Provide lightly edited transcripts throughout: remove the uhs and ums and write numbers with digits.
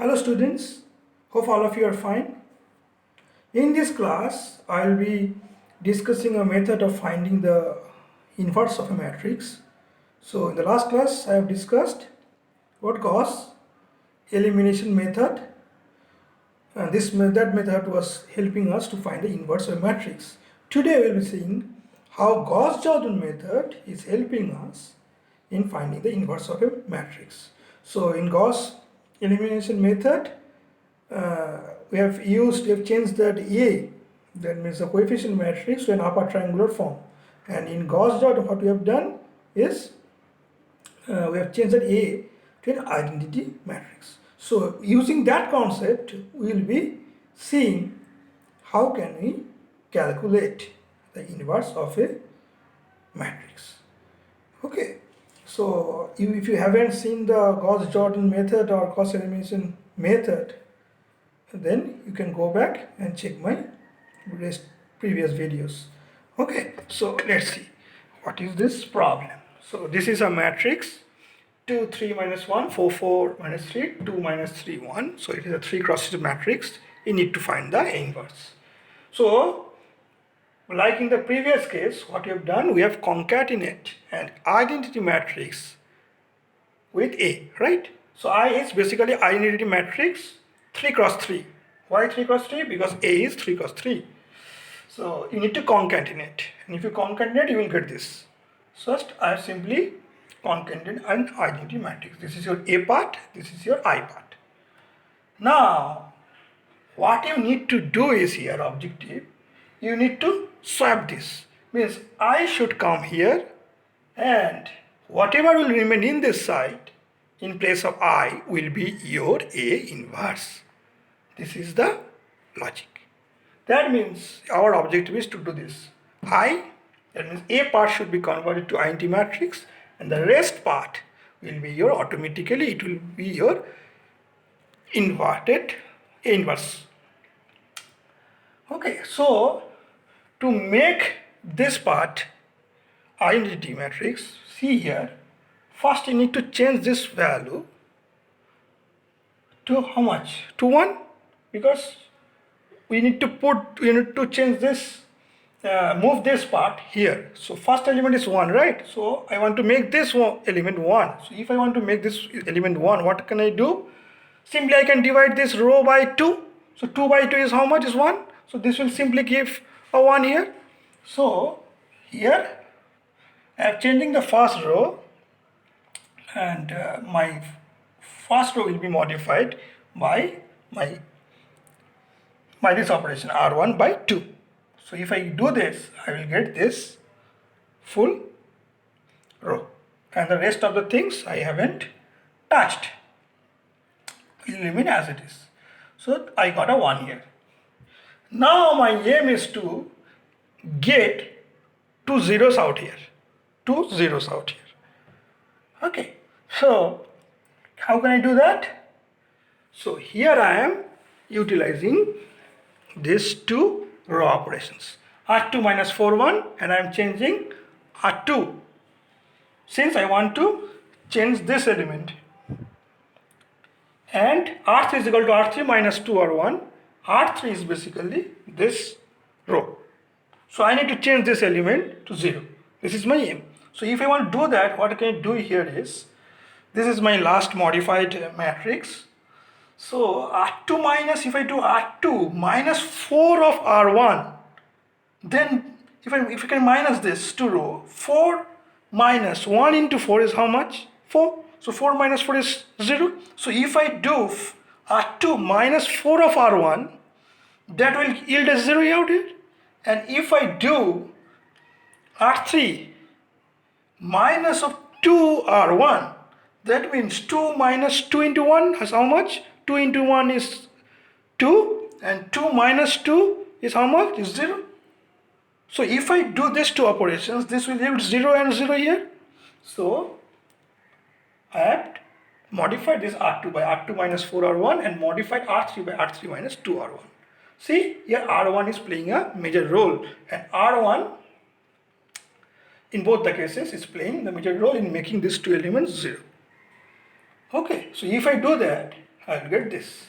Hello students, hope all of you are fine. In this class, I will be discussing a method of finding the inverse of a matrix. So in the last class, I have discussed what Gauss elimination method, and that method was helping us to find the inverse of a matrix. Today we will be seeing how Gauss-Jordan method is helping us in finding the inverse of a matrix. So in Gauss elimination method, we have changed that A, that means the coefficient matrix, to an upper triangular form. And in Gauss dot, what we have done is we have changed that A to an identity matrix. So using that concept, we will be seeing how can we calculate the inverse of a matrix. Okay, so if you haven't seen the Gauss-Jordan method or Gauss elimination method, then you can go back and check my previous videos. Okay, so let's see what is this problem. So this is a matrix 2 3 minus 1 4 4 minus 3 2 minus 3 1. So it is a 3 cross 3 matrix. You need to find the inverse. So like in the previous case, what we have done, we have concatenate an identity matrix with A, right? So I is basically identity matrix 3 cross 3. Why 3 cross 3? Because A is 3 cross 3. So you need to concatenate. And if you concatenate, you will get this. First, I have simply concatenated an identity matrix. This is your A part, this is your I part. Now, what you need to do is here, objective, you need to swap this. Means I should come here and whatever will remain in this side in place of I will be your A inverse. This is the logic. That means our objective is to do this. That means A part should be converted to identity matrix and the rest part will be your automatically, it will be your inverted A inverse. Okay, so to make this part identity matrix, see here, first you need to change this value to how much? To 1, because we need to change this, move this part here. So first element is 1, right? So I want to make this element 1. So if I want to make this element 1, what can I do? Simply I can divide this row by 2. So 2 by 2 is how much? Is 1. So this will simply give a 1 here. So here I am changing the first row and my first row will be modified by this operation R1 by 2. So if I do this, I will get this full row and the rest of the things I haven't touched. It will remain as it is. So I got a 1 here. Now my aim is to get 2 zeros out here. 2 zeros out here. Okay. So how can I do that? So here I am utilizing these two row operations. R2 minus 4 1 and I am changing R2. Since I want to change this element. And R3 is equal to R3 minus 2 R1. R3 is basically this row. So I need to change this element to 0. This is my aim. So if I want to do that, what I can do here is, this is my last modified matrix. So R2 minus, if I do R2 minus 4 of R1, then if I can minus this to row, 4 minus 1 into 4 is how much? 4. So 4 minus 4 is 0. So if I do R2 minus 4 of R1, that will yield a 0 out here. And if I do R3 minus of 2 R1, that means 2 minus 2 into 1 is how much? 2 into 1 is 2 and 2 minus 2 is how much? Is 0. So if I do these two operations, this will yield 0 and 0 here. So I have modified this R2 by R2 minus 4 R1 and modified R3 by R3 minus 2 R1. See, here R1 is playing a major role and R1 in both the cases is playing the major role in making these two elements 0. Okay, so if I do that, I will get this.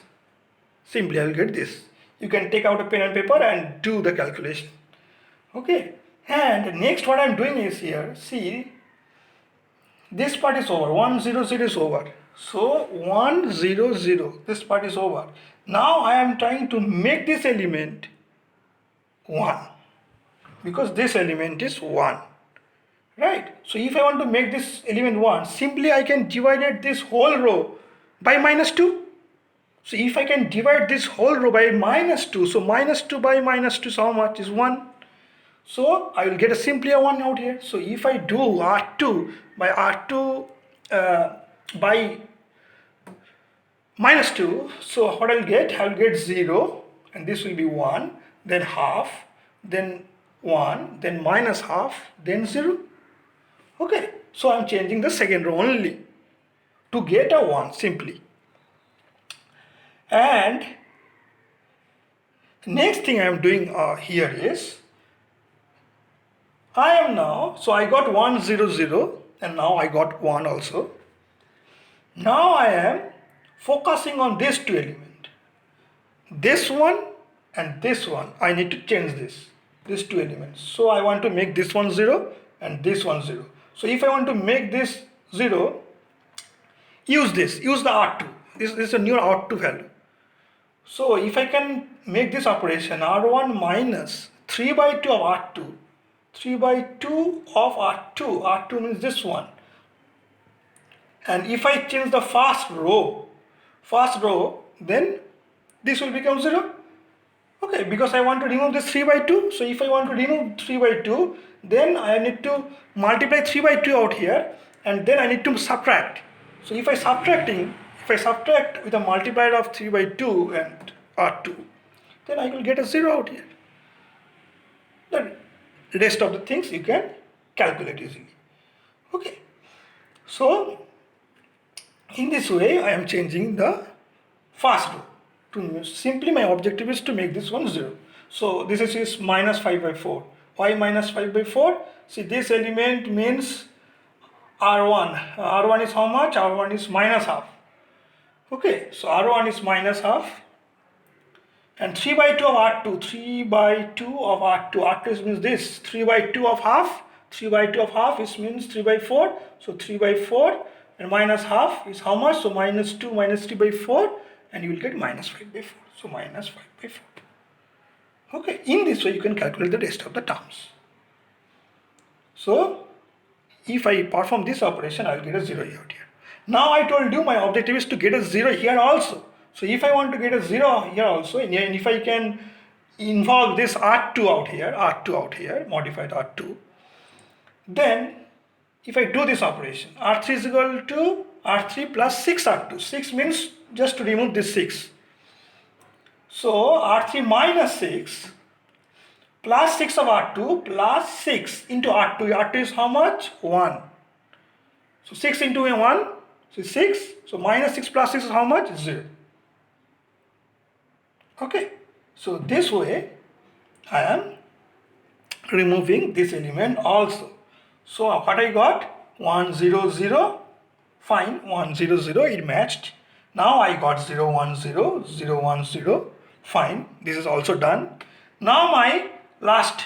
Simply I will get this. You can take out a pen and paper and do the calculation. Okay. And next what I am doing is here, see, this part is over, 100 is over. So 100, this part is over. Now I am trying to make this element 1 because this element is 1. Right? So if I want to make this element 1, simply I can divide this whole row by -2. So if I can divide this whole row by -2, so -2 by -2 is how much? Is 1. So I will get a simply a 1 out here. So if I do R2 by R2 by -2, so what I'll get? I'll get 0 and this will be 1, then half, then 1, then minus half, then 0. Okay, so I'm changing the second row only to get a 1 simply. And next thing I am doing here is I am now, so I got 100 and now I got 1 also. Now I am focusing on these two elements. This one and this one. I need to change these two elements. So I want to make this one 0 and this one 0. So if I want to make this 0, use the R2. This is a new R2 value. So if I can make this operation R1 minus 3 by 2 of R2, 3 by 2 of R2, R2 means this one. And if I change the first row, then this will become 0. Okay, because I want to remove this 3 by 2. So if I want to remove 3 by 2, then I need to multiply 3 by 2 out here and then I need to subtract. So if I subtract with a multiplier of 3 by 2 and R2, then I will get a 0 out here. The rest of the things you can calculate easily. Okay. So in this way I am changing the first row. Simply my objective is to make this one 0. So this is minus 5 by 4. Why minus 5 by 4? See, this element means R1. R1 is how much? R1 is minus half. Okay, so R1 is minus half. And 3 by 2 of R2. 3 by 2 of R2. R2 means this. 3 by 2 of half. 3 by 2 of half means 3 by 4. So 3 by 4 and minus half is how much? So minus 2 minus 3 by 4 and you will get minus 5 by 4. So minus 5 by 4. Okay, in this way you can calculate the rest of the terms. So if I perform this operation, I will get a 0 out here. Now I told you my objective is to get a 0 here also. So if I want to get a 0 here also, and if I can involve this R2 out here, modified R2, then if I do this operation, R3 is equal to R3 plus 6 R2. 6 means just to remove this 6. So R3 minus 6 plus 6 of R2 plus 6 into R2. R2 is how much? 1. So 6 into 1, so 6. So minus 6 plus 6 is how much? 0. Okay. So this way I am removing this element also. So what I got? 100. Fine. 100. It matched. Now I got 010, 010. Fine. This is also done. Now my last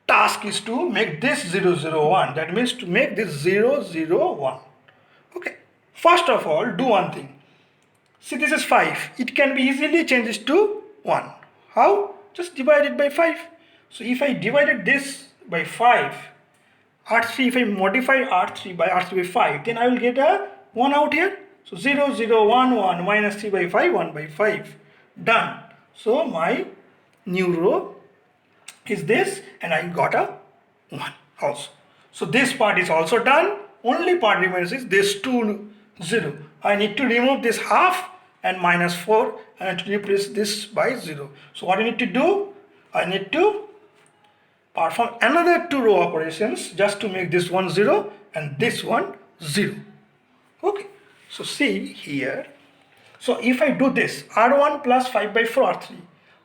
task is to make this 001. That means to make this 001. Okay. First of all, do one thing. See, this is 5. It can be easily changed to 1. How? Just divide it by 5. So if I divided this by 5, R3, if I modify R3 by 5, then I will get a 1 out here. So 0, 1 minus 3 by 5, 1 by 5. Done. So my new row is this and I got a 1 also. So this part is also done. Only part remains is this 2, 0. I need to remove this half and minus 4 and to replace this by 0. So what I need to do? I need to perform another 2 row operations just to make this one 0 and this one 0. Okay. So see here. So if I do this, R1 plus 5 by 4 R3.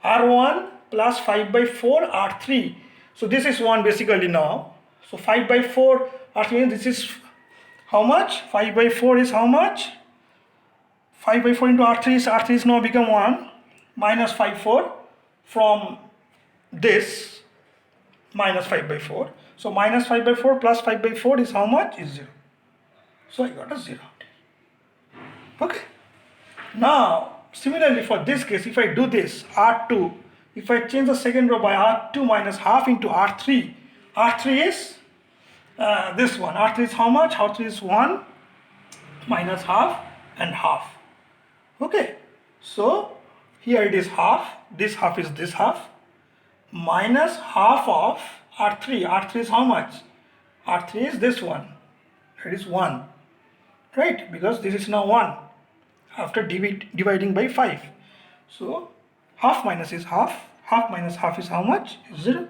R1 plus 5 by 4 R3. So this is 1 basically now. So 5 by 4 R3 means this is how much? 5 by 4 is how much? 5 by 4 into R3 is now become 1 minus 5 4 from this minus 5 by 4. So minus 5 by 4 plus 5 by 4 is how much? Is 0. So I got a 0. Okay. Now similarly for this case, if I do this R2, if I change the second row by R2 minus half into R3, R3 is this one. R3 is how much? R3 is 1 minus half and half. Okay. So here it is half. This half is this half minus half of R3. R3 is how much? R3 is this one. It is 1. Right? Because this is now 1 after dividing by 5. So half minus is half. Half minus half is how much? 0.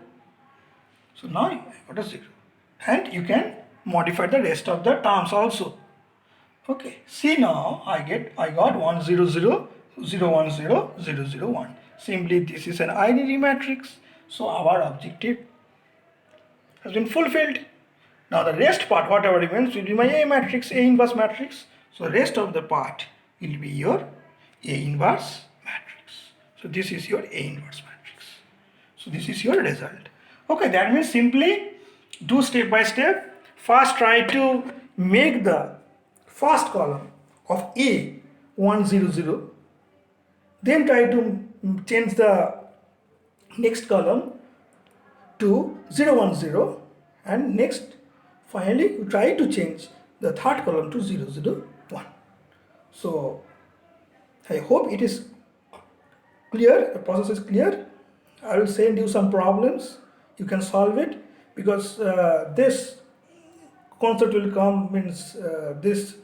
So now I got a 0. And you can modify the rest of the terms also. Okay. See now I got 1 0 0 0 1 0 0 0 1. Simply this is an identity matrix. So our objective has been fulfilled. Now the rest part, whatever remains, will be my A matrix, A inverse matrix. So rest of the part will be your A inverse matrix. So this is your A inverse matrix. So this is your result. Okay, that means simply do step by step. First try to make the first column of A 1 0 0. Then try to change the next column to 0 1 0, and next finally you try to change the third column to 0 0 1. So I hope it is clear, the process is clear. I will send you some problems, you can solve it, because this concept will come, means this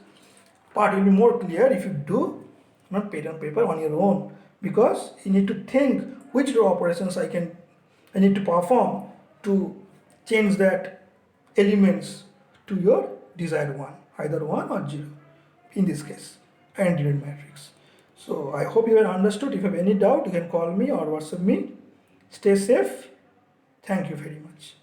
part will be more clear if you do not pen and paper on your own, because you need to think which row operations I need to perform to change that elements to your desired one, either 1 or 0 in this case, identity matrix. So I hope you have understood. If you have any doubt, you can call me or WhatsApp me. Stay safe. Thank you very much.